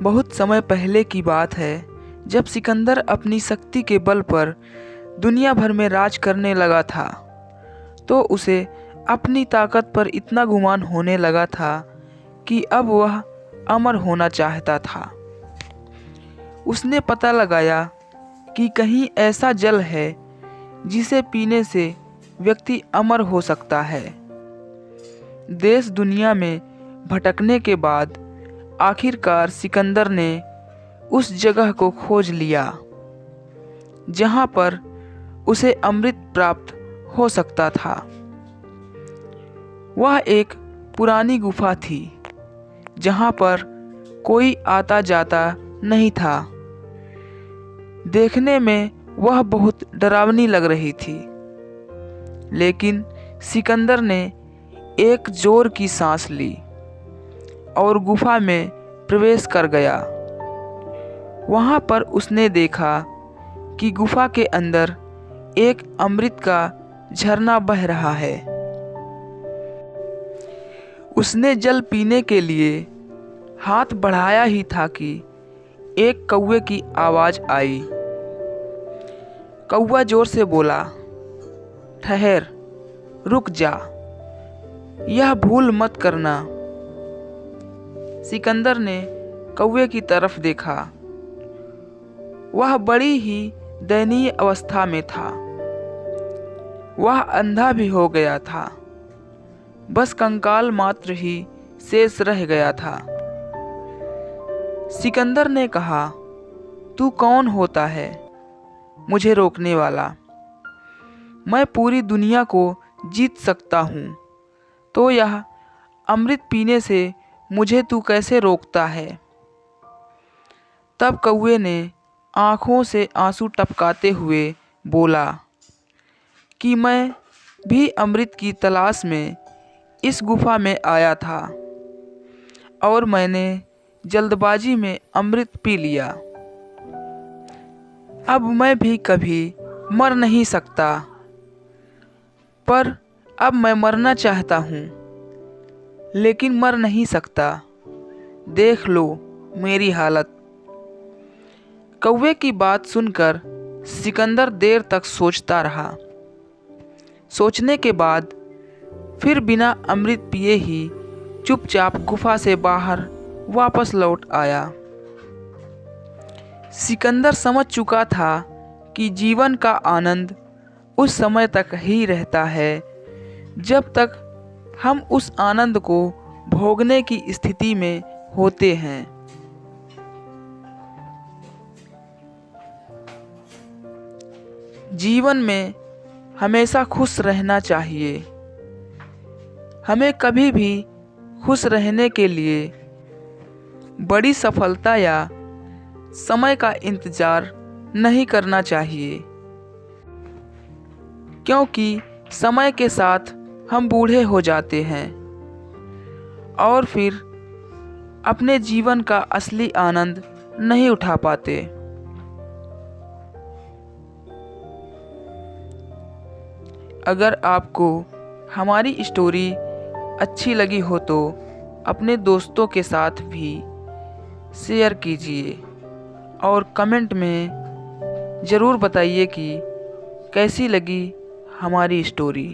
बहुत समय पहले की बात है, जब सिकंदर अपनी शक्ति के बल पर दुनिया भर में राज करने लगा था, तो उसे अपनी ताकत पर इतना गुमान होने लगा था कि अब वह अमर होना चाहता था। उसने पता लगाया कि कहीं ऐसा जल है जिसे पीने से व्यक्ति अमर हो सकता है। देश दुनिया में भटकने के बाद आखिरकार सिकंदर ने उस जगह को खोज लिया जहां पर उसे अमृत प्राप्त हो सकता था। वह एक पुरानी गुफा थी जहां पर कोई आता जाता नहीं था। देखने में वह बहुत डरावनी लग रही थी, लेकिन सिकंदर ने एक जोर की सांस ली और गुफा में प्रवेश कर गया। वहां पर उसने देखा कि गुफा के अंदर एक अमृत का झरना बह रहा है। उसने जल पीने के लिए हाथ बढ़ाया ही था कि एक कौवे की आवाज आई। कौवा जोर से बोला, ठहर, रुक जा, यह भूल मत करना। सिकंदर ने कौवे की तरफ देखा। वह बड़ी ही दयनीय अवस्था में था। वह अंधा भी हो गया था, बस कंकाल मात्र ही शेष रह गया था। सिकंदर ने कहा, तू कौन होता है मुझे रोकने वाला? मैं पूरी दुनिया को जीत सकता हूँ, तो यह अमृत पीने से मुझे तू कैसे रोकता है? तब कौवे ने आँखों से आंसू टपकाते हुए बोला कि मैं भी अमृत की तलाश में इस गुफा में आया था और मैंने जल्दबाजी में अमृत पी लिया। अब मैं भी कभी मर नहीं सकता, पर अब मैं मरना चाहता हूँ, लेकिन मर नहीं सकता। देख लो मेरी हालत। कौवे की बात सुनकर सिकंदर देर तक सोचता रहा। सोचने के बाद फिर बिना अमृत पिए ही चुपचाप गुफा से बाहर वापस लौट आया। सिकंदर समझ चुका था कि जीवन का आनंद उस समय तक ही रहता है जब तक हम उस आनंद को भोगने की स्थिति में होते हैं। जीवन में हमेशा खुश रहना चाहिए। हमें कभी भी खुश रहने के लिए बड़ी सफलता या समय का इंतजार नहीं करना चाहिए, क्योंकि समय के साथ हम बूढ़े हो जाते हैं और फिर अपने जीवन का असली आनंद नहीं उठा पाते। अगर आपको हमारी स्टोरी अच्छी लगी हो तो अपने दोस्तों के साथ भी शेयर कीजिए और कमेंट में ज़रूर बताइए कि कैसी लगी हमारी स्टोरी।